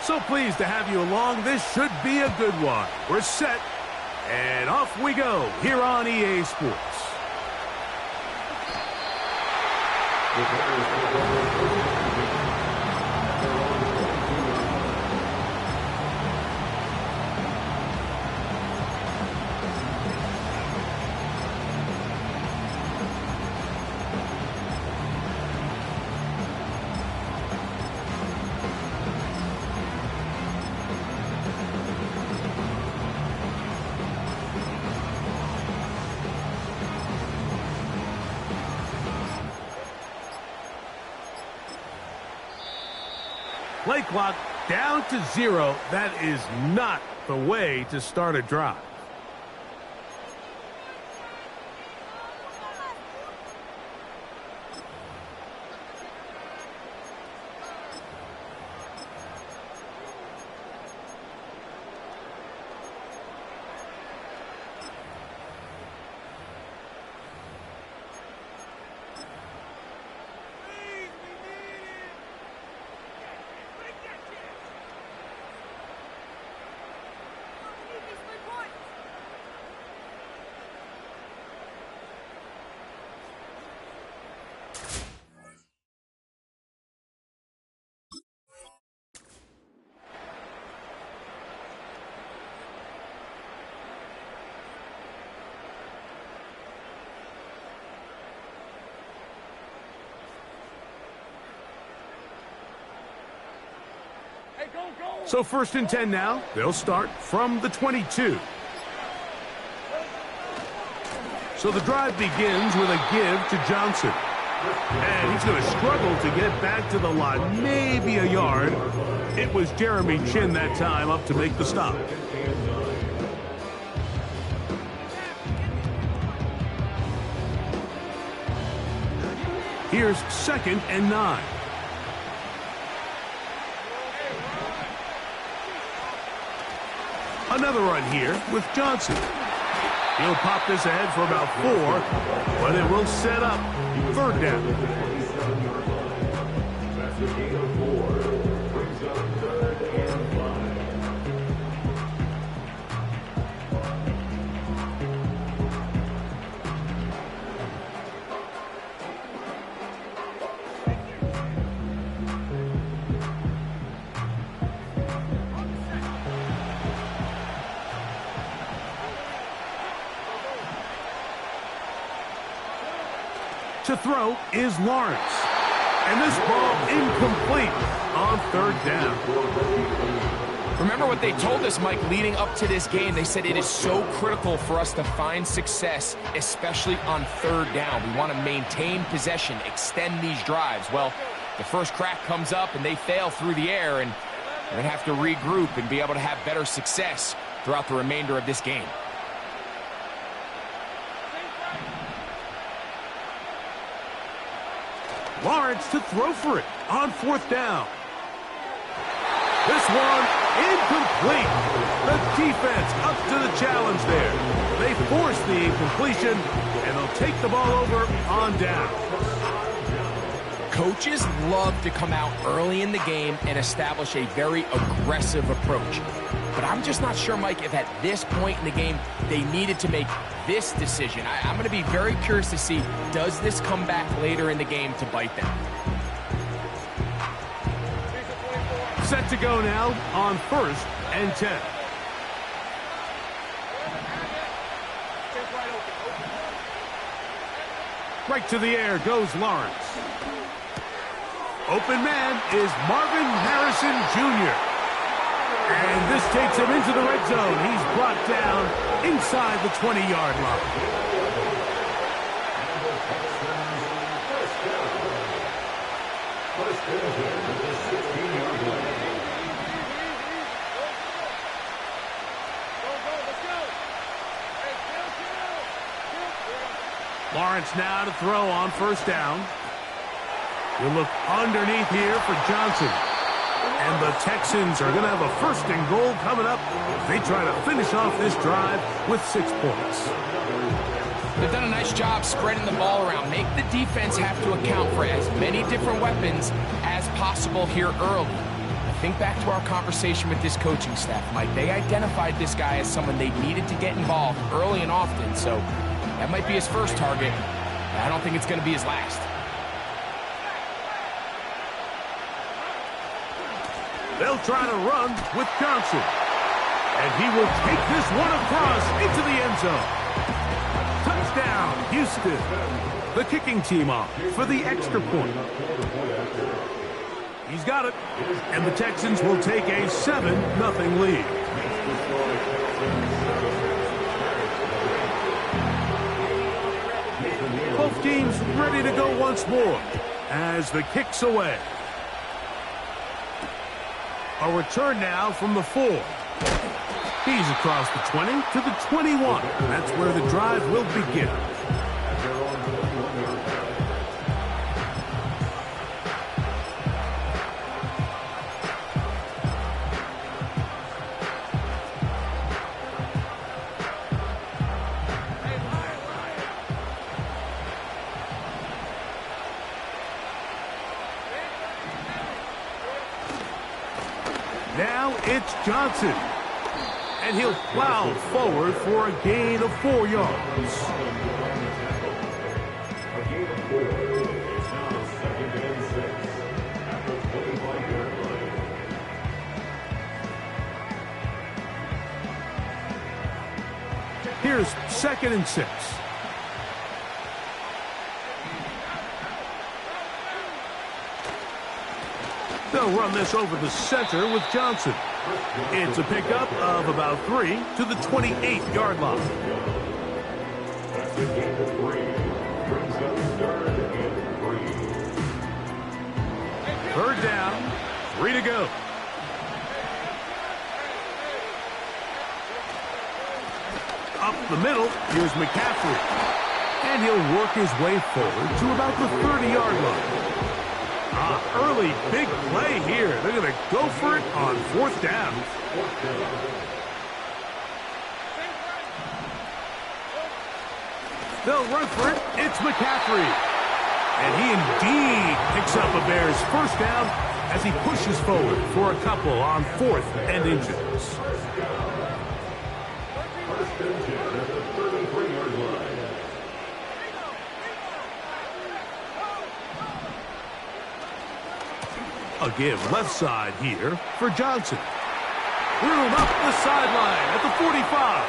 So pleased to have you along. This should be a good one. We're set, and off we go here on EA Sports. Play clock down to 0. That is not the way to start a drive. So 1st and 10 now. They'll start from the 22. So the drive begins with a give to Johnson. And he's going to struggle to get back to the line, maybe a yard. It was Jeremy Chin that time up to make the stop. Here's 2nd and 9. Another run here with Johnson. He'll pop this ahead for about 4, but it will set up 3rd down. To throw is Lawrence. And this ball incomplete on 3rd down. Remember what they told us, Mike, leading up to this game. They said it is so critical for us to find success, especially on 3rd down. We want to maintain possession, extend these drives. Well, the first crack comes up and they fail through the air, and they're going to have to regroup and be able to have better success throughout the remainder of this game. Lawrence to throw for it on 4th down. This one incomplete. The defense up to the challenge there. They force the incompletion, and they'll take the ball over on down. Coaches love to come out early in the game and establish a very aggressive approach. But I'm just not sure, Mike, if at this point in the game they needed to make this decision. I'm going to be very curious to see, does this come back later in the game to bite them? Set to go now on 1st and 10. Right to the air goes Lawrence. Open man is Marvin Harrison Jr. And this takes him into the red zone. He's brought down inside the 20-yard line. Lawrence now to throw on 1st down. He'll look underneath here for Johnson. And the Texans are going to have a 1st and goal coming up as they try to finish off this drive with 6 points. They've done a nice job spreading the ball around. Make the defense have to account for as many different weapons as possible here early. Think back to our conversation with this coaching staff, Mike. They identified this guy as someone they needed to get involved early and often, so that might be his first target. I don't think it's going to be his last. They'll try to run with Johnson. And he will take this one across into the end zone. Touchdown, Houston. The kicking team off for the extra point. He's got it. And the Texans will take a 7-0 lead. Both teams ready to go once more as the kick's away. A return now from the 4. He's across the 20 to the 21. That's where the drive will begin. Now it's Johnson. And he'll plow forward for a gain of 4 yards. A gain of 4. It's now 2nd and 6. At the 25-yard line. Here's 2nd and 6. They'll run this over the center with Johnson. It's a pickup of about 3 to the 28-yard line. That's a gain of 3. Brings up 3rd and 3. 3rd down, 3 to go. Up the middle, here's McCaffrey. And he'll work his way forward to about the 30-yard line. Early big play here. They're going to go for it on 4th down. They'll run for it. It's McCaffrey. And he indeed picks up a Bears first down as he pushes forward for a couple on 4th and inches. First and 10 at the 33-yard line. A give left side here for Johnson. Room up the sideline at the 45.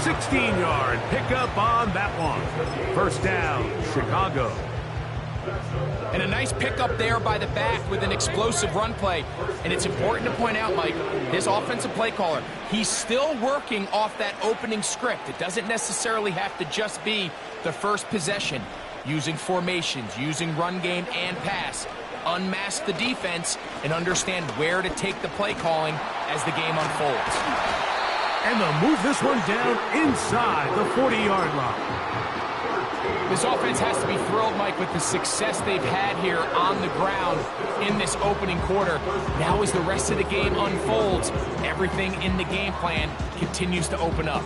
16-yard pickup on that one. First down, Chicago. And a nice pickup there by the back with an explosive run play. And it's important to point out, Mike, this offensive play caller, he's still working off that opening script. It doesn't necessarily have to just be the first possession. Using formations, using run game and pass. Unmask the defense and understand where to take the play calling as the game unfolds. And they'll move this one down inside the 40-yard line. This offense has to be thrilled, Mike, with the success they've had here on the ground in this opening quarter. Now as the rest of the game unfolds, everything in the game plan continues to open up.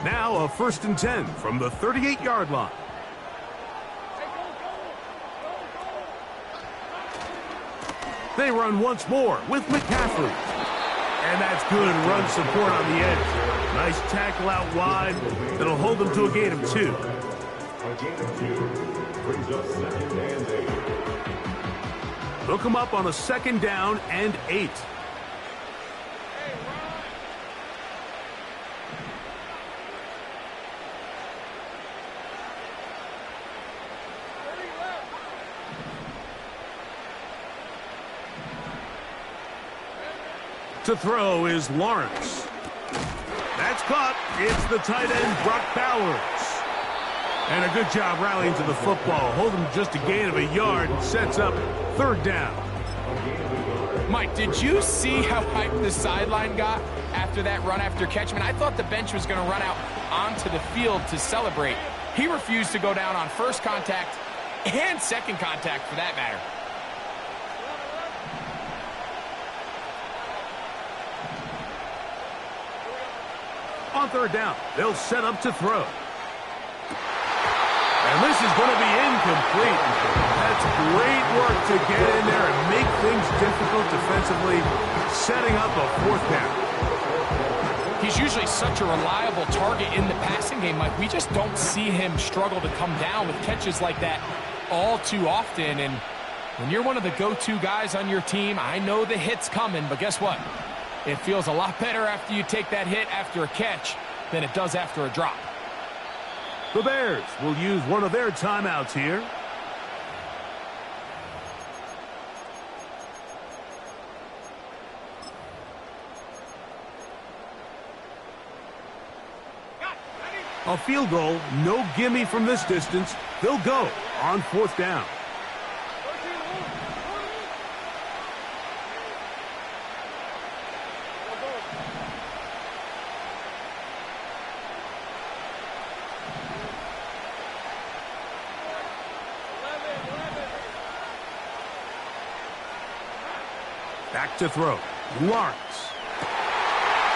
Now a 1st and 10 from the 38-yard line. They run once more with McCaffrey. And that's good run support on the edge. Nice tackle out wide that'll hold them to a gain of 2. A gain of 2 brings up 2nd and 8. They'll come up on a 2nd down and 8. To throw is Lawrence. That's caught. It's the tight end, Brock Bowers. And a good job rallying to the football. Holding just a gain of a yard and sets up 3rd down. Mike, did you see how hyped the sideline got after that run after catch? I mean, I thought the bench was going to run out onto the field to celebrate. He refused to go down on first contact and second contact, for that matter. On third down, they'll set up to throw. And this is going to be incomplete. That's great work to get in there and make things difficult defensively, setting up a fourth down. He's usually such a reliable target in the passing game, Mike. We just don't see him struggle to come down with catches like that all too often. And when you're one of the go-to guys on your team, I know the hit's coming, but guess what? It feels a lot better after you take that hit after a catch than it does after a drop. The Bears will use one of their timeouts here. A field goal, no gimme from this distance. They'll go on fourth down. Back to throw. Lawrence.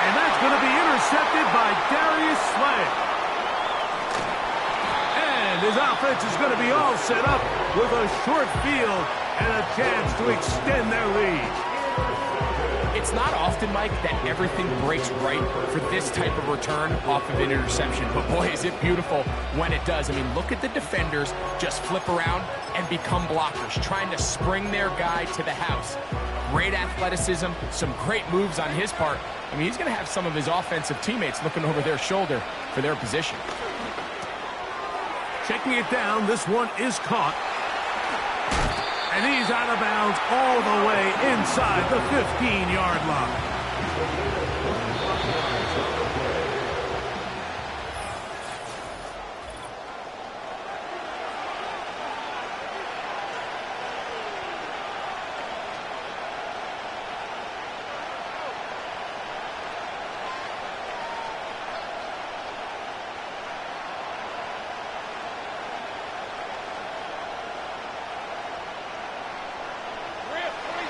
And that's going to be intercepted by Darius Slay. And his offense is going to be all set up with a short field and a chance to extend their lead. It's not often, Mike, that everything breaks right for this type of return off of an interception. But boy, is it beautiful when it does. I mean, look at the defenders just flip around and become blockers, trying to spring their guy to the house. Great athleticism, some great moves on his part. I mean, he's going to have some of his offensive teammates looking over their shoulder for their position. Checking it down, this one is caught. And he's out of bounds all the way inside the 15-yard line.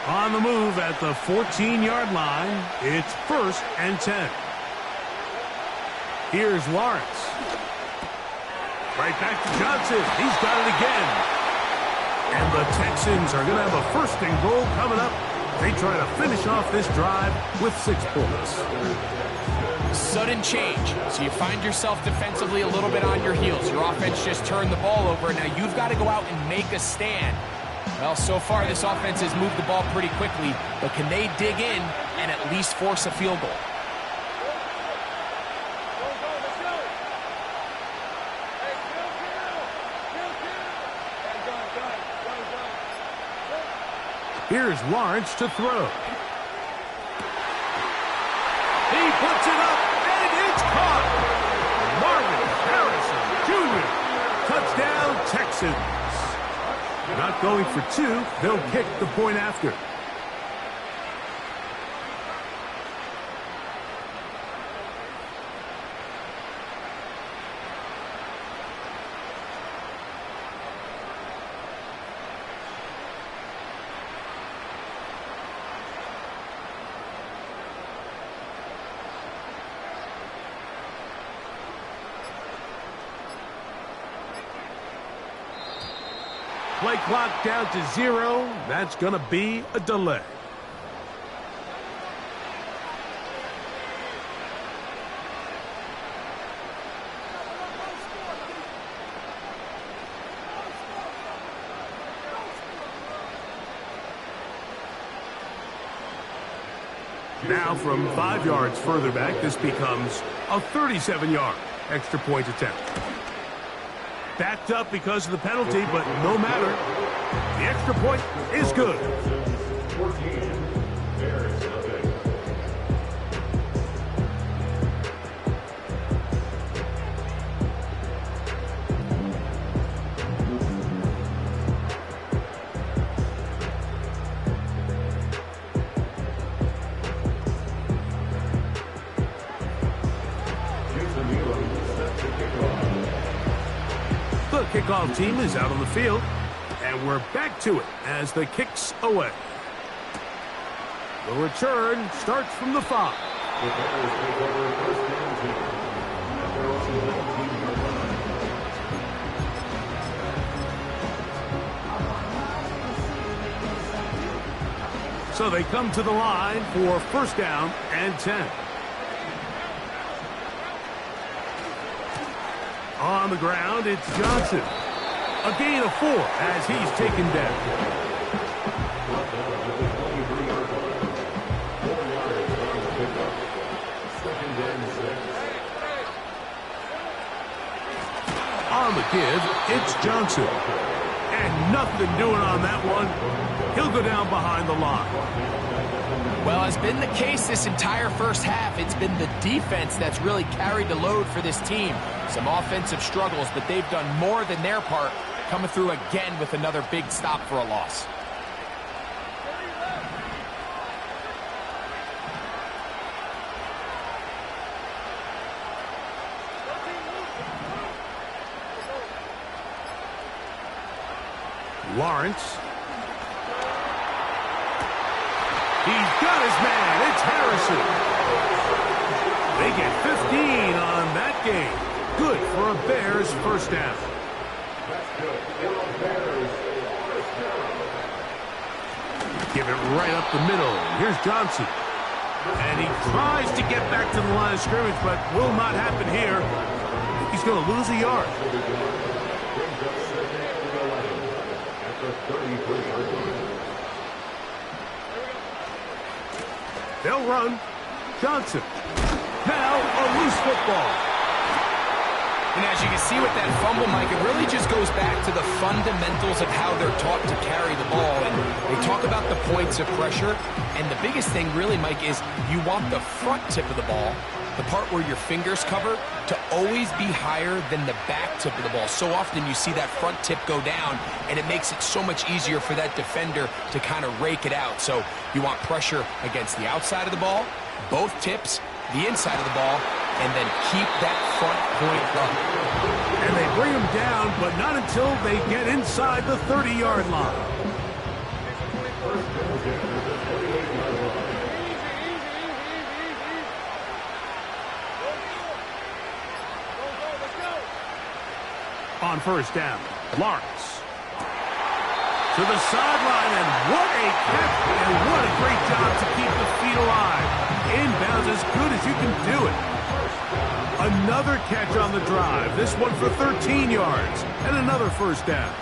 On the move at the 14-yard line, it's 1st and 10. Here's Lawrence. Right back to Johnson. He's got it again. And the Texans are going to have a 1st and goal coming up. They try to finish off this drive with 6 points. Sudden change. So you find yourself defensively a little bit on your heels. Your offense just turned the ball over. Now you've got to go out and make a stand. Well, so far this offense has moved the ball pretty quickly, but can they dig in and at least force a field goal? Here's Lawrence to throw. He puts it up, and it's caught. Marvin Harrison Jr. Touchdown, Texans. Not going for 2. They'll kick the point after. Play clock down to 0. That's going to be a delay. Now from 5 yards further back, this becomes a 37-yard extra point attempt. Backed up because of the penalty, but no matter. The extra point is good. 14, Bears nothing. The kickoff team is out on the field, and we're back to it as the kick's away. The return starts from the 5. The Bears take over first down team at their own 19-yard line. So they come to the line for first down and 10. On the ground, it's Johnson. A gain of 4 as he's taken down. On the give, it's Johnson. And nothing doing on that one. He'll go down behind the line. Well, as been the case this entire first half, it's been the defense that's really carried the load for this team. Some offensive struggles, but they've done more than their part, coming through again with another big stop for a loss. Lawrence. He's got his man. It's Harrison. They get 15 on that game. Good for a Bears first down. Give it right up the middle. Here's Johnson. And he tries to get back to the line of scrimmage, but will not happen here. He's going to lose a yard. They'll run. Johnson. Now a loose football. And as you can see with that fumble, Mike, it really just goes back to the fundamentals of how they're taught to carry the ball. And they talk about the points of pressure. And the biggest thing really, Mike, is you want the front tip of the ball, the part where your fingers cover, to always be higher than the back tip of the ball. So often you see that front tip go down, and it makes it so much easier for that defender to kind of rake it out. So you want pressure against the outside of the ball, both tips, the inside of the ball, and then keep that front point up. And they bring him down, but not until they get inside the 30-yard line. On first down, Lawrence. To the sideline, and what a catch, and what a great job to keep the feet alive. Inbounds as good as you can do it. Another catch on the drive, this one for 13 yards, and another first down.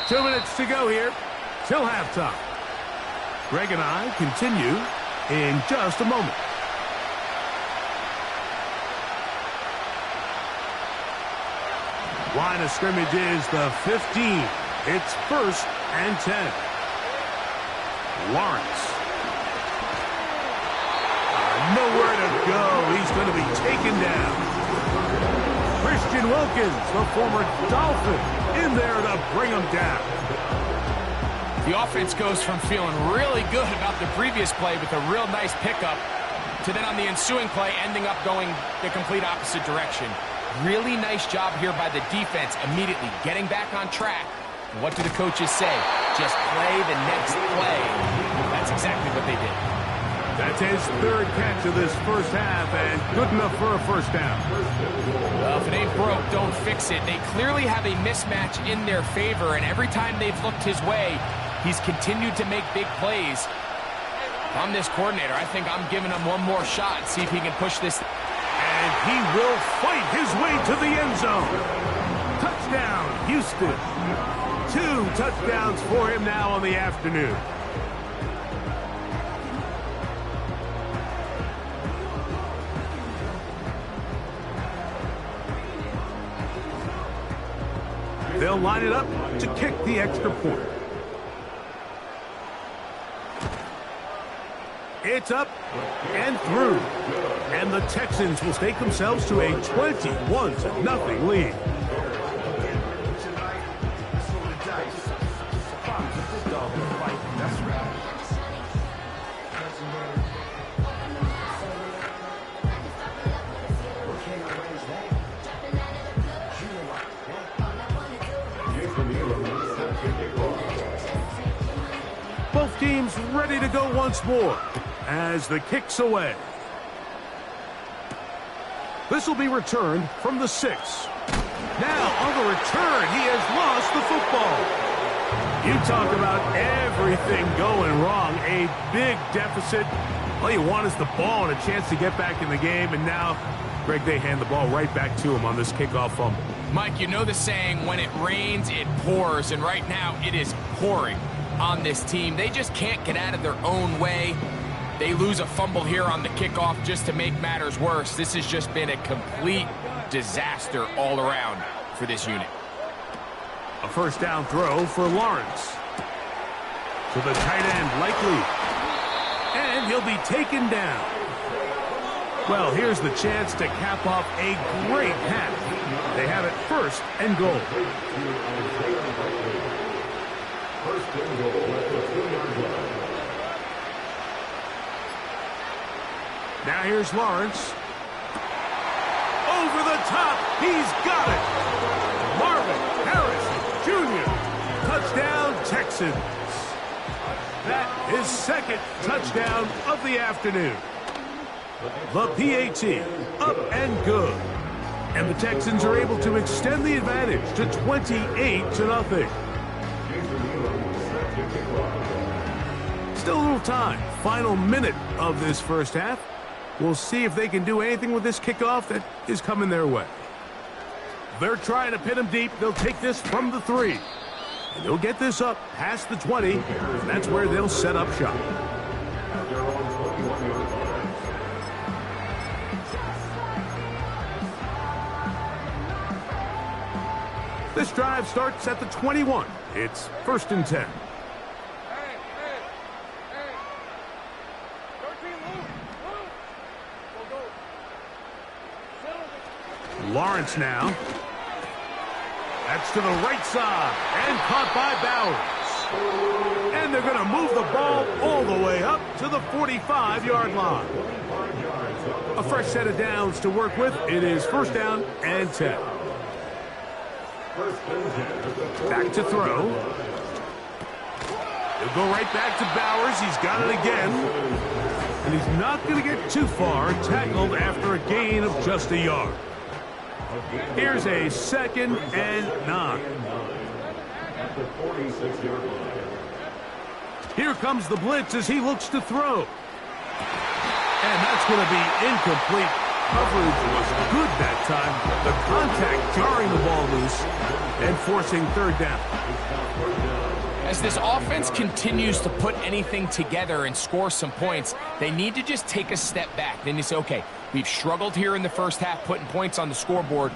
Two minutes to go here till halftime. Greg and I continue in just a moment. Line of scrimmage is the 15. It's first and 10. Lawrence. Nowhere to go. He's going to be taken down. Christian Wilkins, the former Dolphin, in there to bring him down. The offense goes from feeling really good about the previous play with a real nice pickup to then on the ensuing play ending up going the complete opposite direction. Really nice job here by the defense immediately getting back on track. And what do the coaches say? Just play the next play. That's exactly what they did. That's his third catch of this first half, and good enough for a first down. Well, if it ain't broke, don't fix it. They clearly have a mismatch in their favor, and every time they've looked his way, he's continued to make big plays. If I'm this coordinator, I think I'm giving him one more shot and see if he can push this. And he will fight his way to the end zone. Touchdown, Houston. 2 touchdowns for him now on the afternoon. They'll line it up to kick the extra point. It's up and through. And the Texans will stake themselves to a 21-0 lead. That's right. Both teams ready to go once more as the kick's away. This will be returned from the 6. Now on the return, he has lost the football. You talk about everything going wrong. A big deficit. All you want is the ball and a chance to get back in the game. And now, Greg, they hand the ball right back to him on this kickoff fumble. Mike, you know the saying, when it rains, it pours. And right now, it is pouring on this team. They just can't get out of their own way. They lose a fumble here on the kickoff just to make matters worse. This has just been a complete disaster all around for this unit. A first down throw for Lawrence. To the tight end, likely. And he'll be taken down. Well, here's the chance to cap off a great half. They have it first and goal. First and goal at the 2-yard line. Now here's Lawrence. Over the top. He's got it. Marvin Harris Jr. Touchdown, Texans. That is second touchdown of the afternoon. The PAT up and good. And the Texans are able to extend the advantage to 28-0. Still a little time. Final minute of this first half. We'll see if they can do anything with this kickoff that is coming their way. They're trying to pin him deep. They'll take this from the 3. And they'll get this up past the 20. And that's where they'll set up shop. This drive starts at the 21. It's first and 10. Lawrence now. That's to the right side and caught by Bowers. And they're going to move the ball all the way up to the 45-yard line. A fresh set of downs to work with. It is first down and 10. Back to throw. He'll go right back to Bowers. He's got it again. And he's not going to get too far. Tackled after a gain of just a yard. Here's a second and 9. At the 46-yard line. Here comes the blitz as he looks to throw. And that's going to be incomplete. Coverage was good that time. The contact jarring the ball loose and forcing third down. As this offense continues to put anything together and score some points, they need to just take a step back. Then you say, okay, we've struggled here in the first half putting points on the scoreboard.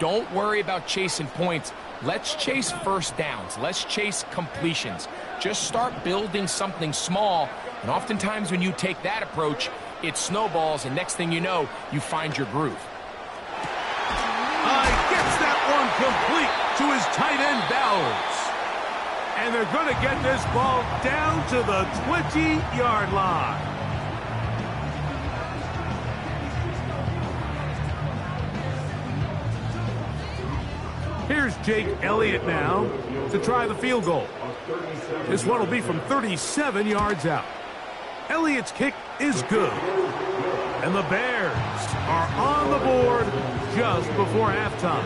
Don't worry about chasing points. Let's chase first downs. Let's chase completions. Just start building something small. And oftentimes when you take that approach, it snowballs, and next thing you know, you find your groove. Gets that one complete to his tight end, Bowers. And they're going to get this ball down to the 20-yard line. Here's Jake Elliott now to try the field goal. This one will be from 37 yards out. Elliott's kick is good. And the Bears are on the board just before halftime.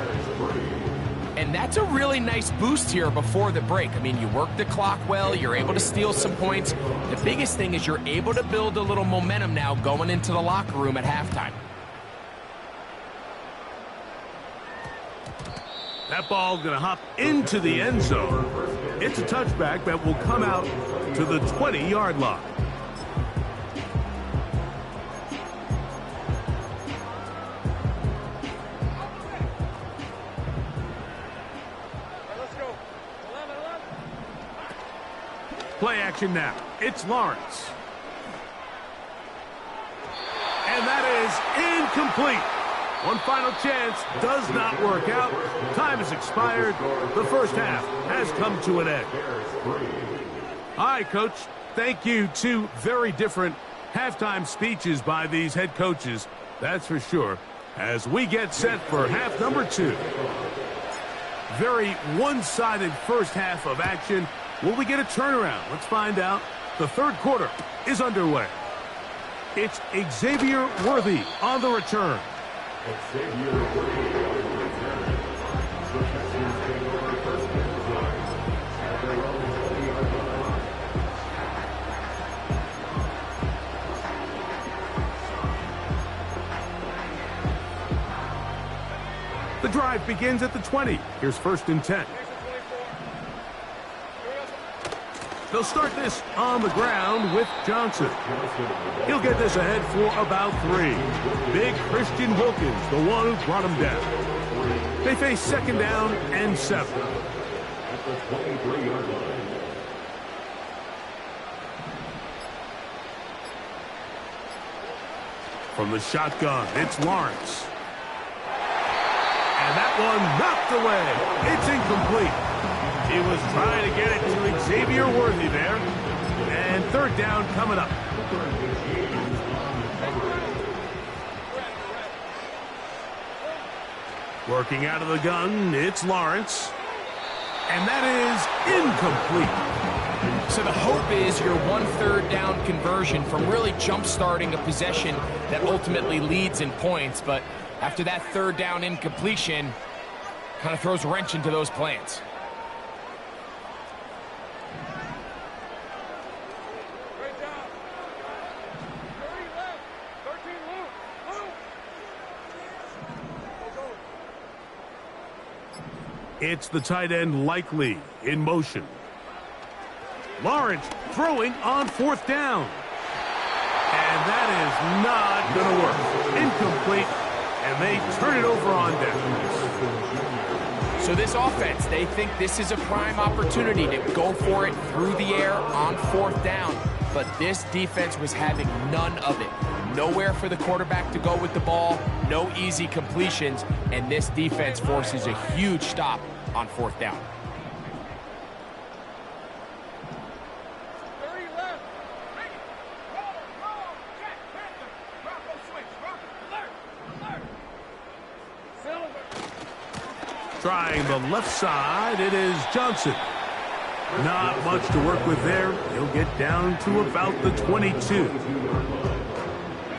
And that's a really nice boost here before the break. I mean, you work the clock well, you're able to steal some points. The biggest thing is you're able to build a little momentum now going into the locker room at halftime. That ball going to hop into the end zone. It's a touchback that will come out to the 20-yard line. Play action now. It's Lawrence. And that is incomplete. One final chance does not work out. Time has expired. The first half has come to an end. All right, Coach. Thank you. Two very different halftime speeches by these head coaches, that's for sure, as we get set for half number 2. Very one-sided first half of action. Will we get a turnaround? Let's find out. The third quarter is underway. It's Xavier Worthy on the return. Xavier Worthy on the return. The Texans take over first and 10 at their own 20-yard line. The drive begins at the 20. Here's first and 10. They'll start this on the ground with Johnson. He'll get this ahead for about 3. Big Christian Wilkins, the one who brought him down. They face second down and 7. At the 23-yard line. From the shotgun, it's Lawrence. And that one knocked away. It's incomplete. He was trying to get it to Xavier Worthy there. And third down coming up. Working out of the gun, it's Lawrence. And that is incomplete. So the hope is your 1 third down conversion from really jump-starting a possession that ultimately leads in points. But after that third down incompletion, kind of throws a wrench into those plans. It's the tight end Likely in motion. Lawrence throwing on fourth down. And that is not going to work. Incomplete, and they turn it over on down. So this offense, they think this is a prime opportunity to go for it through the air on fourth down. But this defense was having none of it. Nowhere for the quarterback to go with the ball, no easy completions, and this defense forces a huge stop on fourth down. Trying the left side, it is Johnson. Not much to work with there. He'll get down to about the 22.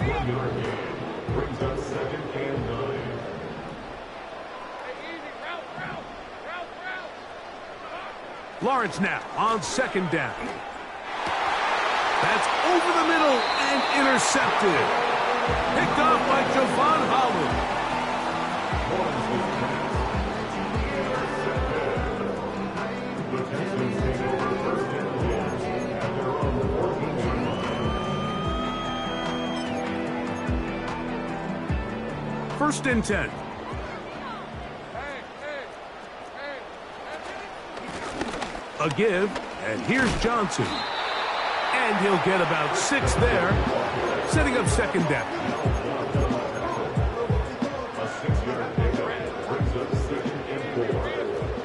1-yard gain brings up second and 9. Lawrence now on second down. That's over the middle and intercepted. Picked off by Javon Holland. The Texans take over first and 10 at their own 14-yard line. First and 10. A give, and here's Johnson. And he'll get about 6 there, setting up second down. A 6-yard pickup brings up second and 4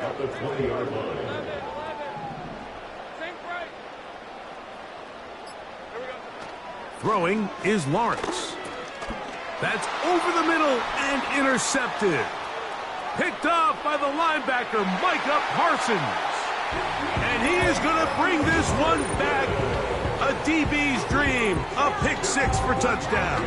at the 20-yard line. Throwing is Lawrence. That's over the middle and intercepted. Picked off by the linebacker, Micah Parsons. And he is going to bring this one back. A DB's dream. A pick 6 for touchdown.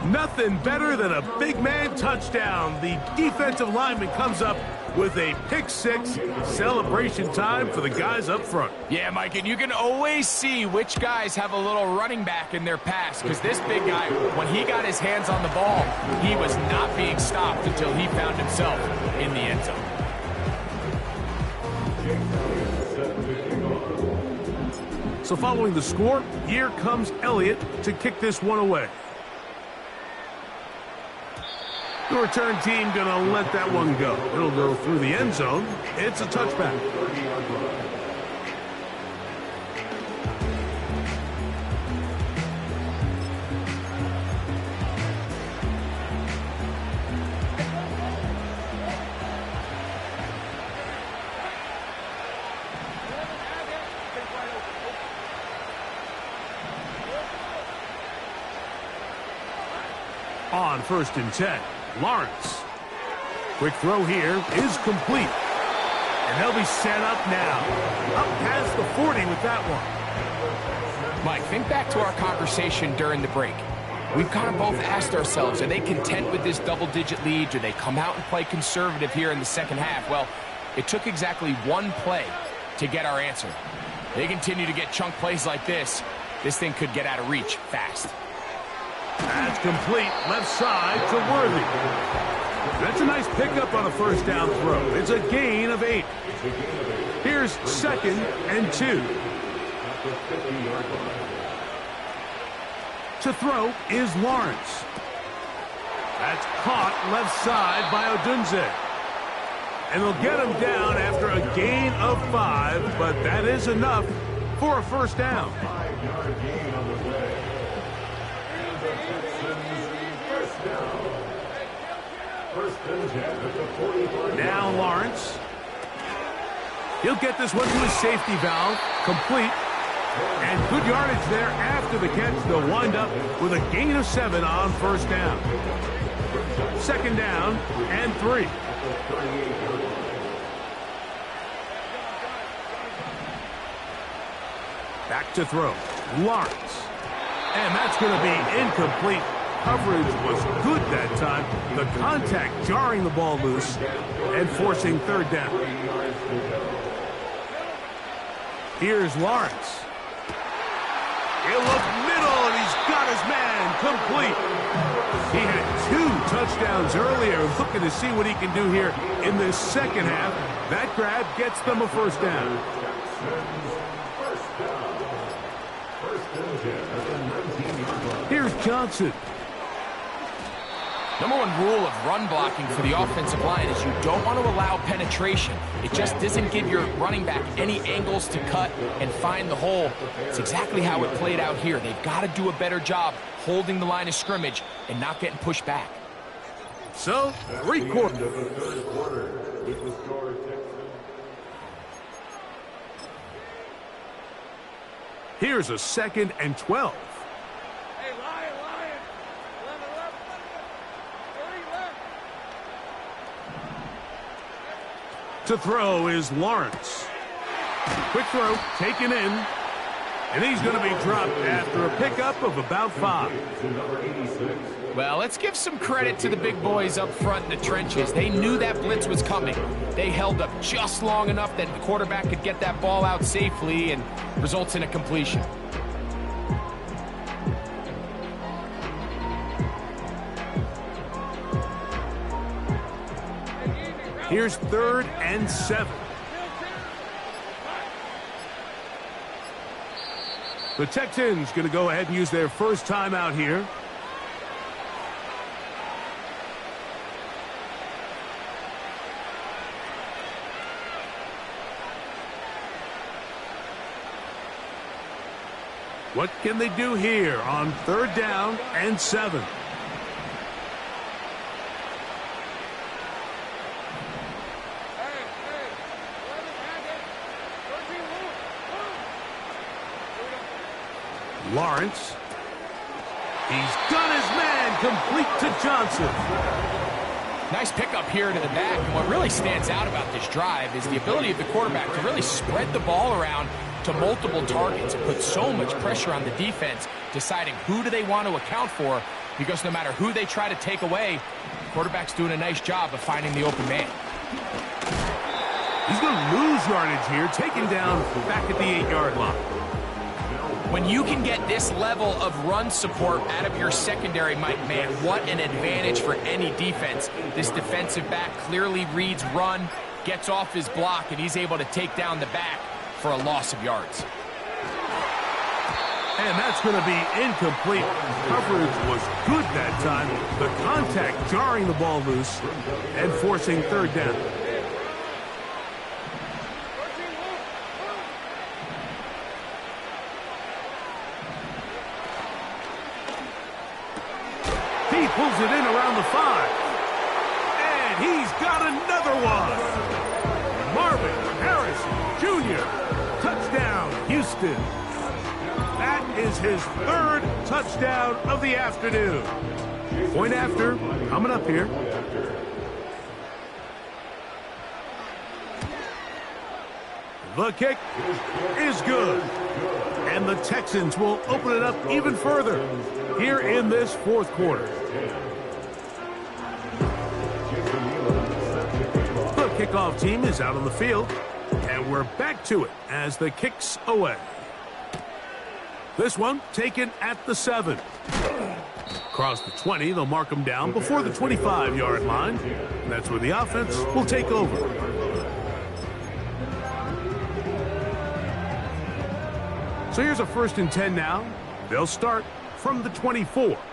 Nothing better than a big man touchdown. The defensive lineman comes up with a pick 6. Celebration time for the guys up front. Yeah, Mike, and you can always see which guys have a little running back in their pass, because this big guy, when he got his hands on the ball, he was not being stopped until he found himself in the end zone. So following the score, here comes Elliott to kick this one away. The return team going to let that one go. It'll go through the end zone. It's a touchback. on 1st and 10. Lawrence. Quick throw here is complete. And they'll be set up now. Up past the 40 with that one. Mike, think back to our conversation during the break. We've kind of both asked ourselves, are they content with this double-digit lead? Do they come out and play conservative here in the second half? Well, it took exactly one play to get our answer. They continue to get chunk plays like this. This thing could get out of reach fast. That's complete. Left side to Worthy. That's a nice pickup on a 1st down throw. It's a gain of 8. Here's 2nd and 2. To throw is Lawrence. That's caught left side by Odunze. And they'll get him down after a gain of 5, but that is enough for a 1st down. Now Lawrence. He'll get this one to his safety valve. Complete. And good yardage there after the catch. They'll wind up with a gain of 7 on 1st down. 2nd down and 3. Back to throw. Lawrence. And that's going to be incomplete. Coverage was good that time. The contact jarring the ball loose and forcing 3rd down. Here's Lawrence. He'll look middle, and he's got his man complete. He had 2 touchdowns earlier. Looking to see what he can do here in this second half. That grab gets them a 1st down. Here's Johnson. Number 1 rule of run blocking for the offensive line is you don't want to allow penetration. It just doesn't give your running back any angles to cut and find the hole. It's exactly how it played out here. They've got to do a better job holding the line of scrimmage and not getting pushed back. So, 3 quarters. Here's a 2nd and 12. To throw is Lawrence. Quick throw, taken in. And he's going to be dropped after a pickup of about 5. Well, let's give some credit to the big boys up front in the trenches. They knew that blitz was coming. They held up just long enough that the quarterback could get that ball out safely and results in a completion. Here's 3rd and 7. The Texans going to go ahead and use their 1st timeout here. What can they do here on 3rd down and 7? Lawrence. He's got his man complete to Johnson. Nice pickup here to the back. And what really stands out about this drive is the ability of the quarterback to really spread the ball around to multiple targets and put so much pressure on the defense, deciding who do they want to account for, because no matter who they try to take away, the quarterback's doing a nice job of finding the open man. He's going to lose yardage here, taken down back at the 8-yard line. When you can get this level of run support out of your secondary, Mike, man, what an advantage for any defense. This defensive back clearly reads run, gets off his block, and he's able to take down the back for a loss of yards. And that's going to be incomplete. Coverage was good that time. The contact jarring the ball loose and forcing 3rd down. He pulls it in around the 5. And he's got another one. Marvin Harrison Jr. Touchdown, Houston. That is his 3rd touchdown of the afternoon. Point after, coming up here. The kick is good. And the Texans will open it up even further here in this fourth quarter. The kickoff team is out on the field, and we're back to it as the kick's away. This one taken at the 7. Across the 20, they'll mark them down before the 25-yard line. And that's where the offense will take over. So here's a 1st and 10 now. They'll start from the 24. Let's go.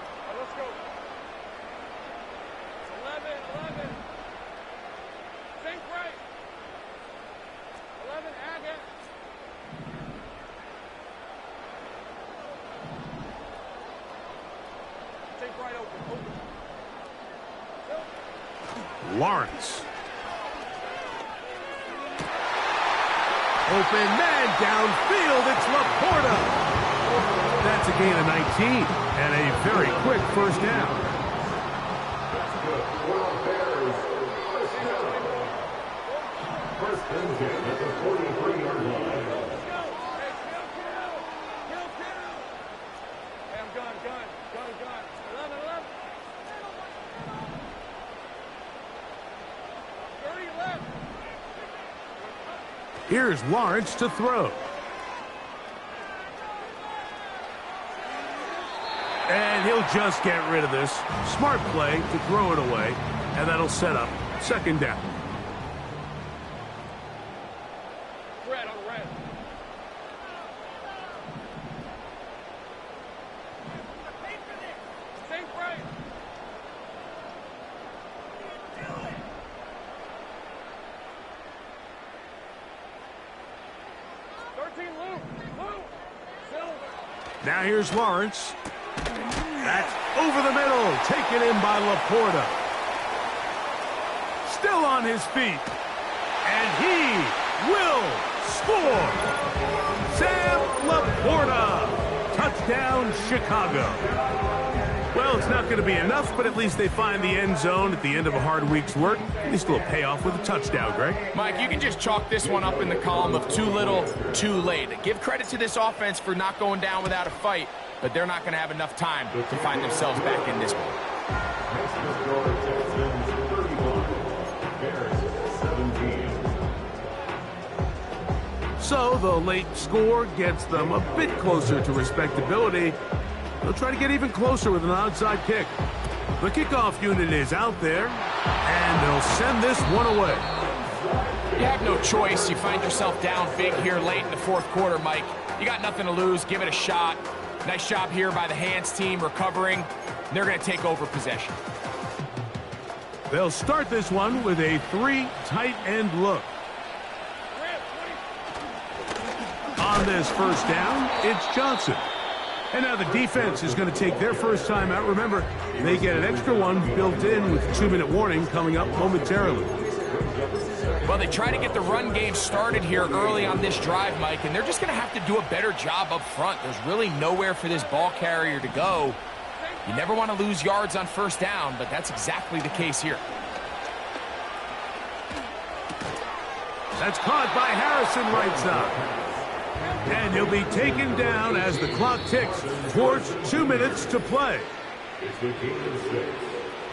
11. Think right. 11, Agate. Think right, open. Lawrence. Open man downfield. It's Laporta. That's a gain of 19 and a very quick 1st down. First and 10 at the 43-yard line. Hey, I'm gun. 11. 30 left. Here's Lawrence to throw. And he'll just get rid of this. Smart play to throw it away, and that'll set up 2nd down. Red on red. Think right. Now here's Lawrence. That's over the middle, taken in by Laporta. Still on his feet. And he will score. Sam Laporta. Touchdown, Chicago. Well, it's not going to be enough, but at least they find the end zone at the end of a hard week's work. At least a little payoff with a touchdown, Greg. Mike, you can just chalk this one up in the column of too little, too late. Give credit to this offense for not going down without a fight, but they're not going to have enough time to find themselves back in this one. Next to score, Texans 31, Bears 17. So the late score gets them a bit closer to respectability. They'll try to get even closer with an outside kick. The kickoff unit is out there, and they'll send this one away. You have no choice. You find yourself down big here late in the fourth quarter, Mike. You got nothing to lose. Give it a shot. Nice job here by the hands team recovering. They're going to take over possession. They'll start this one with a 3 tight end look. On this 1st down, it's Johnson. And now the defense is going to take their first time out. Remember, they get an extra one built in with a 2-minute warning coming up momentarily. Well, they try to get the run game started here early on this drive, Mike, and they're just going to have to do a better job up front. There's really nowhere for this ball carrier to go. You never want to lose yards on 1st down, but that's exactly the case here. That's caught by Harrison right side. And he'll be taken down as the clock ticks towards 2 minutes to play. It's the gain of 6.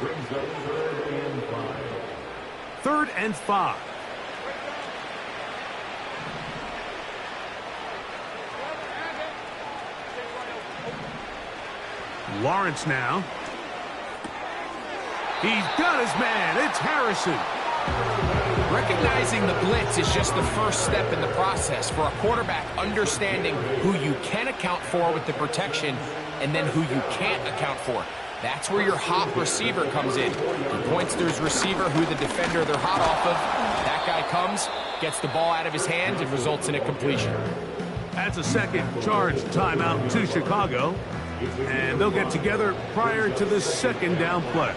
Brings up 3rd and 5. 3rd and 5. Lawrence now. He's got his man. It's Harrison. Recognizing the blitz is just the first step in the process for a quarterback understanding who you can account for with the protection and then who you can't account for. That's where your hot receiver comes in. He points to his receiver who the defender they're hot off of. That guy comes, gets the ball out of his hands, and results in a completion. That's a second charge timeout to Chicago. And they'll get together prior to the 2nd down play.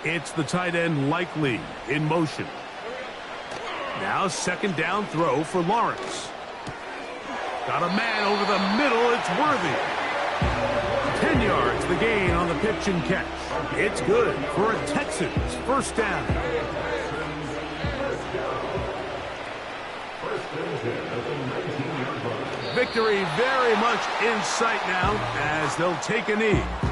It's the tight end Likely in motion. Now second down throw for Lawrence. Got a man over the middle. It's Worthy. 10 yards the gain on the pitch and catch. It's good for a Texans first down. Victory very much in sight now as they'll take a knee.